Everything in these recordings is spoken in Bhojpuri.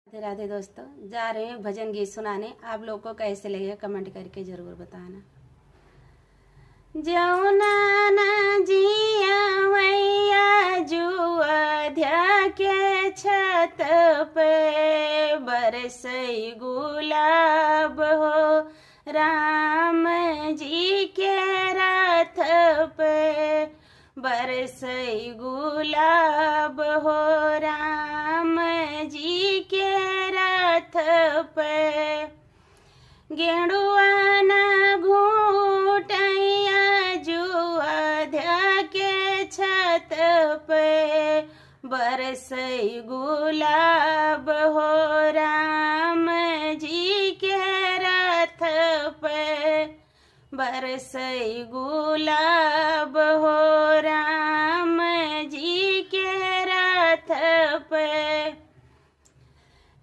राधे राधे दोस्तों, जा रहे हैं भजन गीत सुनाने। आप लोग को कैसे लगे कमेंट करके जरूर बताना। जौना ना जिया मैया जुअध्या के छत पे बरसई गुलाब हो, राम जी के रथ पे बरसई गुलाब हो, राम जी के रथ पे गेंडुआ ना घूटैया जुअध्या के छत पे बरसई गुलाब हो, राम जी के रथ पे बरसई गुलाब हो, राम जी के रथ पे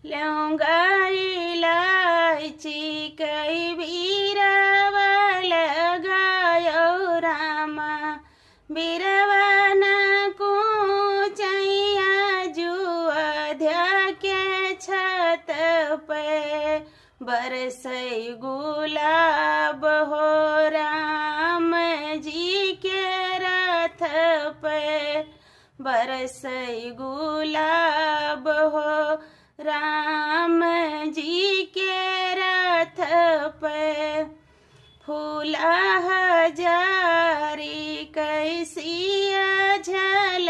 लौंगा इलायची कई बीरवा लगायो रामा, बीरवा न कूचैया जुअध्या के छत पे बरसई गुलाब हो, राम जी के रथ पे बरसई गुलाब हो, राम जी के रथ पे फूला हजारी कैसिया झल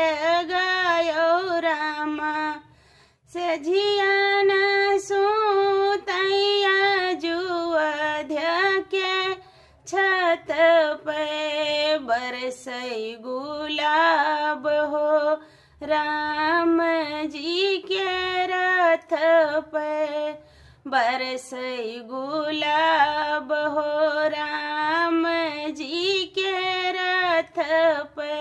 गायो रामा, सझिया न सूतैया जुअध्या के छत पे बरसई गुलाब हो, राम जी के रथ पे बरसई गुलाब हो, राम जी के रथ पे।